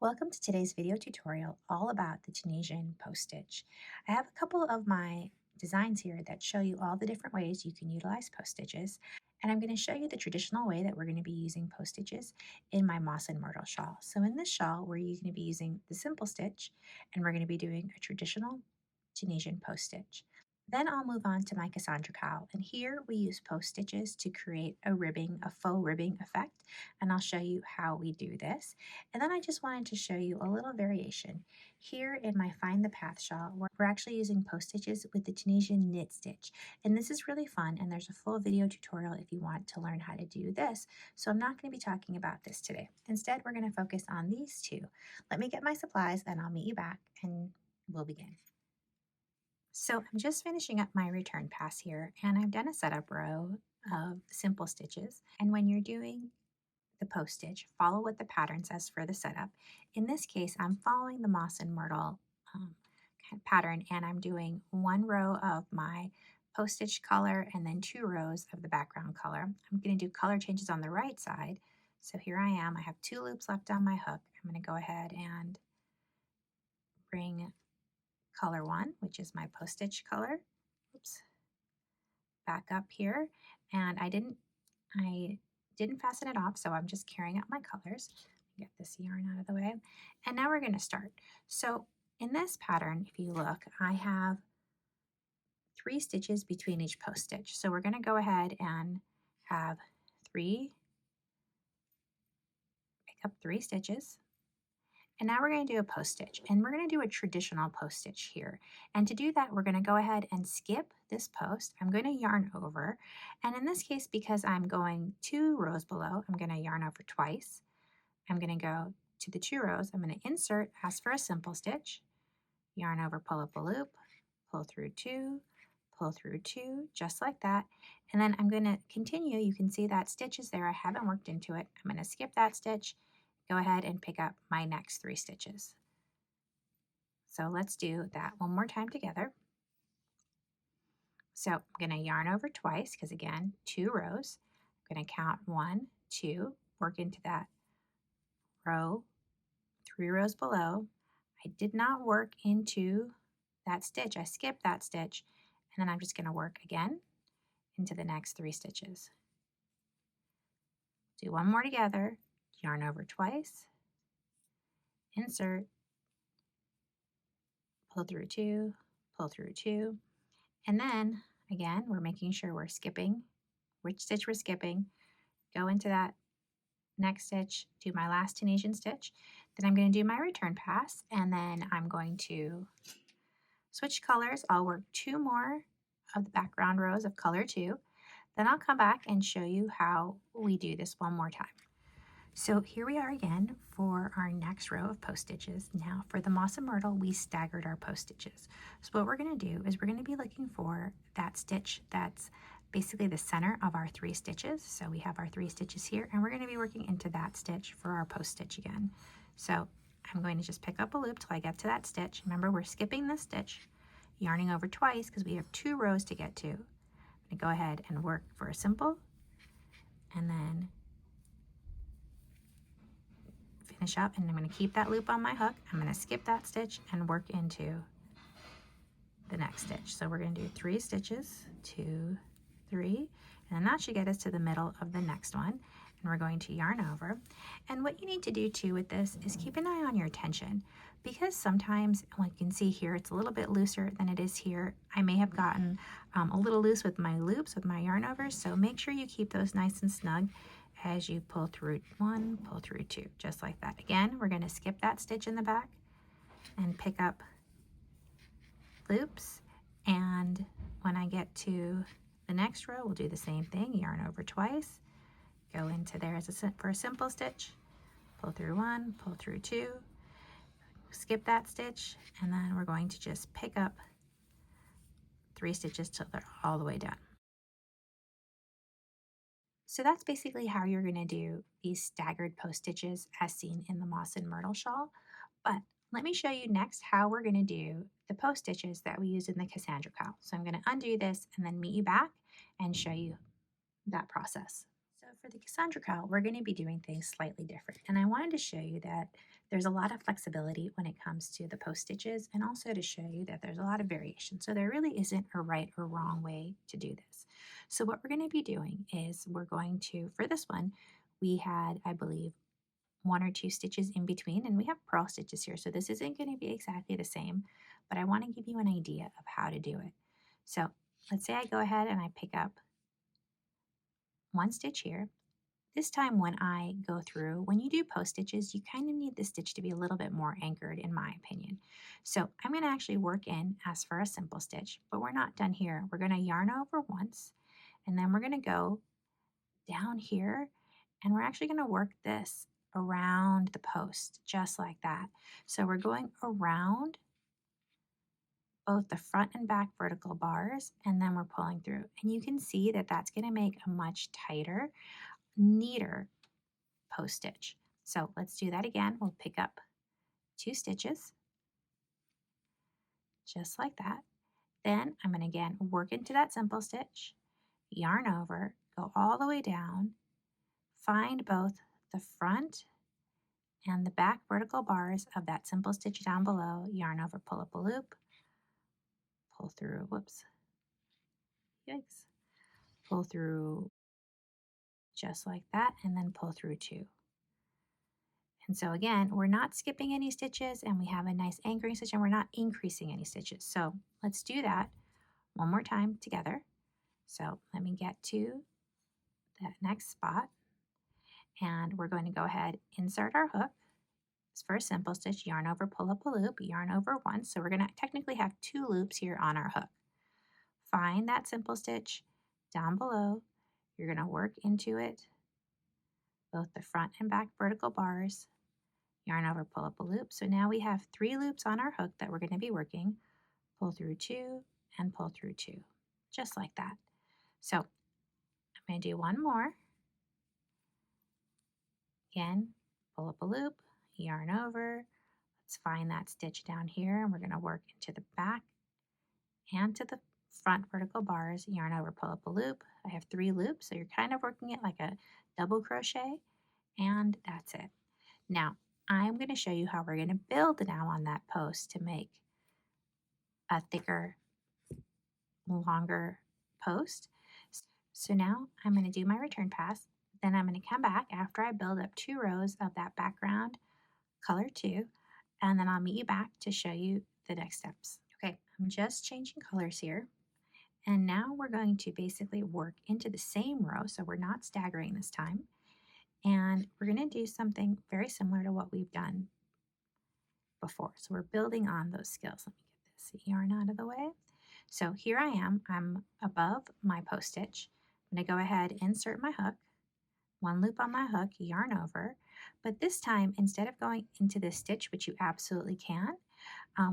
Welcome to today's video tutorial all about the Tunisian post stitch. I have a couple of my designs here that show you all the different ways you can utilize post stitches, and I'm going to show you the traditional way that we're going to be using post stitches in my Moss and Myrtle shawl. So in this shawl, we're going to be using the simple stitch, and we're going to be doing a traditional Tunisian post stitch. Then I'll move on to my Cassandra Cowl, and here we use post stitches to create a ribbing, a faux ribbing effect, and I'll show you how we do this. And then I just wanted to show you a little variation. Here in my Find the Path shawl, we're actually using post stitches with the Tunisian knit stitch, and this is really fun, and there's a full video tutorial if you want to learn how to do this, so I'm not going to be talking about this today. Instead, we're going to focus on these two. Let me get my supplies, and I'll meet you back, and we'll begin. So I'm just finishing up my return pass here, and I've done a setup row of simple stitches. And when you're doing the post stitch, follow what the pattern says for the setup. In this case, I'm following the Moss and Myrtle pattern, and I'm doing one row of my post stitch color and then 2 rows of the background color. I'm going to do color changes on the right side. So here I am. I have 2 loops left on my hook. I'm going to go ahead and bring color 1, which is my post stitch color. Oops. Back up here, and I didn't fasten it off, so I'm just carrying out my colors. Get this yarn out of the way, and now we're going to start. So in this pattern, if you look, I have 3 stitches between each post stitch. So we're going to go ahead and have 3, pick up 3 stitches. And now we're going to do a post stitch, and we're going to do a traditional post stitch here. And to do that, we're going to go ahead and skip this post. I'm going to yarn over, and in this case, because I'm going 2 rows below, I'm going to yarn over twice. I'm going to go to the 2 rows. I'm going to insert, ask for a simple stitch, yarn over, pull up a loop, pull through 2, pull through 2, just like that. And then I'm going to continue. You can see that stitch is there. I haven't worked into it. I'm going to skip that stitch, go ahead and pick up my next 3 stitches. So let's do that one more time together. So I'm going to yarn over twice because again, 2 rows. I'm going to count 1, 2, work into that row, 3 rows below. I did not work into that stitch. I skipped that stitch, and then I'm just going to work again into the next 3 stitches. Do one more together. Yarn over twice, insert, pull through 2, pull through 2, and then again we're making sure we're skipping which stitch we're skipping, go into that next stitch, do my last Tunisian stitch, then I'm going to do my return pass, and then I'm going to switch colors. I'll work 2 more of the background rows of color 2, then I'll come back and show you how we do this one more time. So here we are again for our next row of post stitches. Now for the Moss and Myrtle, we staggered our post stitches. So what we're going to do is we're going to be looking for that stitch that's basically the center of our 3 stitches. So we have our 3 stitches here, and we're going to be working into that stitch for our post stitch again. So I'm going to just pick up a loop till I get to that stitch. Remember, we're skipping this stitch, yarning over twice because we have 2 rows to get to. I'm going to go ahead and work for a simple, and then finish up, and I'm going to keep that loop on my hook. I'm going to skip that stitch and work into the next stitch. So we're going to do 3 stitches, 2, 3, and then that should get us to the middle of the next one, and we're going to yarn over. And what you need to do too with this is keep an eye on your tension, because sometimes, like you can see here, it's a little bit looser than it is here. I may have gotten a little loose with my loops, with my yarn overs, so make sure you keep those nice and snug as you pull through 1, pull through 2, just like that. Again, we're going to skip that stitch in the back and pick up loops, and when I get to the next row, we'll do the same thing, yarn over twice, go into there for a simple stitch, pull through 1, pull through 2, skip that stitch, and then we're going to just pick up 3 stitches till they're all the way done. So that's basically how you're going to do these staggered post stitches as seen in the Moss and Myrtle shawl. But let me show you next how we're going to do the post stitches that we use in the Cassandra Cowl. So I'm going to undo this and then meet you back and show you that process. So For the Cassandra Cowl, we're going to be doing things slightly different. And I wanted to show you that there's a lot of flexibility when it comes to the post stitches, and also to show you that there's a lot of variation. So there really isn't a right or wrong way to do this. So what we're going to be doing is we're going to, for this one, we had, I believe, 1 or 2 stitches in between, and we have purl stitches here. So this isn't going to be exactly the same, but I want to give you an idea of how to do it. So let's say I go ahead and I pick up 1 stitch here. This time when I go through, when you do post stitches, you kind of need the stitch to be a little bit more anchored in my opinion. So I'm going to actually work in as for a simple stitch, but we're not done here. We're going to yarn over once, and then we're going to go down here, and we're actually going to work this around the post, just like that. So we're going around both the front and back vertical bars, and then we're pulling through. And you can see that that's going to make a much tighter, neater post stitch. So let's do that again. We'll pick up 2 stitches, just like that. Then I'm going to again work into that simple stitch, yarn over, go all the way down, find both the front and the back vertical bars of that simple stitch down below, yarn over, pull up a loop, pull through, whoops, yikes, pull through just like that, and then pull through 2. And so again, we're not skipping any stitches, and we have a nice anchoring stitch, and we're not increasing any stitches. So let's do that one more time together. So let me get to that next spot, and we're going to go ahead, insert our hook. For a simple stitch, yarn over, pull up a loop, yarn over once. So we're going to technically have 2 loops here on our hook. Find that simple stitch down below. You're going to work into it, both the front and back vertical bars, yarn over, pull up a loop. So now we have 3 loops on our hook that we're going to be working. Pull through 2 and pull through 2, just like that. So I'm going to do one more. Again, pull up a loop, yarn over. Let's find that stitch down here, and we're going to work into the back and to the front vertical bars, yarn over, pull up a loop. I have 3 loops, so you're kind of working it like a double crochet, and that's it. Now, I'm going to show you how we're going to build now on that post to make a thicker, longer post. So now I'm going to do my return pass. Then I'm going to come back after I build up 2 rows of that background color 2, and then I'll meet you back to show you the next steps. Okay, I'm just changing colors here. And now we're going to basically work into the same row, so we're not staggering this time. And we're going to do something very similar to what we've done before. So we're building on those skills. Let me get this yarn out of the way. So here I am. I'm above my post stitch. I'm going to go ahead, insert my hook, 1 loop on my hook, yarn over. But this time, instead of going into this stitch, which you absolutely can,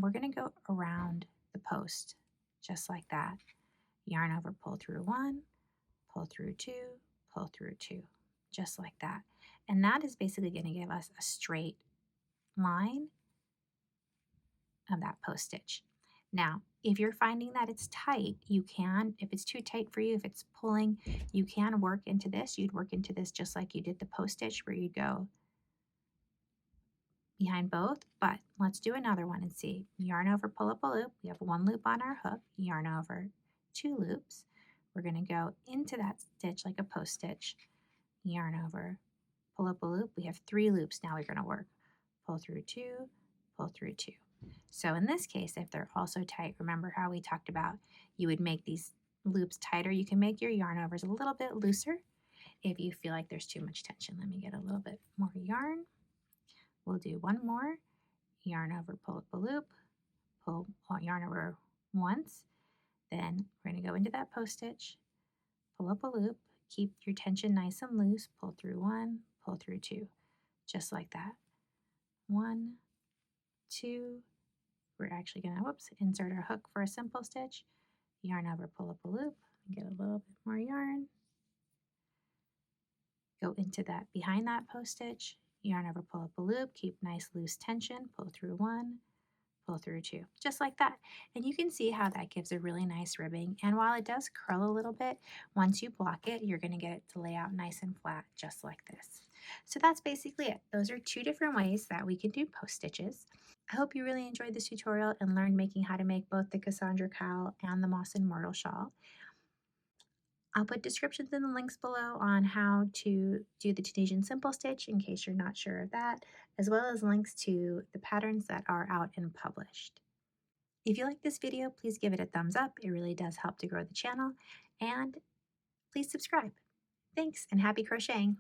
we're going to go around the post, just like that. Yarn over, pull through 1, pull through 2, pull through 2, just like that. And that is basically going to give us a straight line of that post stitch. Now, if you're finding that it's tight, you can, if it's too tight for you, if it's pulling, you can work into this. You'd work into this just like you did the post stitch, where you'd go behind both. But let's do another one and see. Yarn over, pull up a loop. We have 1 loop on our hook, yarn over, 2 loops. We're going to go into that stitch like a post stitch, yarn over, pull up a loop. We have 3 loops now we're going to work. Pull through 2, pull through 2. So in this case, if they're also tight, remember how we talked about you would make these loops tighter. You can make your yarn overs a little bit looser if you feel like there's too much tension. Let me get a little bit more yarn. We'll do 1 more. Yarn over, pull up a loop, pull yarn over once. Then we're going to go into that post stitch, pull up a loop, keep your tension nice and loose, pull through 1, pull through 2, just like that. 1, 2, we're actually going to, insert our hook for a simple stitch, yarn over, pull up a loop, get a little bit more yarn, go into that, behind that post stitch, yarn over, pull up a loop, keep nice loose tension, pull through 1, pull through too, just like that. And you can see how that gives a really nice ribbing. And while it does curl a little bit, once you block it, you're gonna get it to lay out nice and flat, just like this. So that's basically it. Those are two different ways that we can do post stitches. I hope you really enjoyed this tutorial and learned making how to make both the Cassandra Cowl and the Moss Myrtle Shawl. I'll put descriptions in the links below on how to do the Tunisian simple stitch in case you're not sure of that, as well as links to the patterns that are out and published. If you like this video, please give it a thumbs up. It really does help to grow the channel. And please subscribe. Thanks and happy crocheting!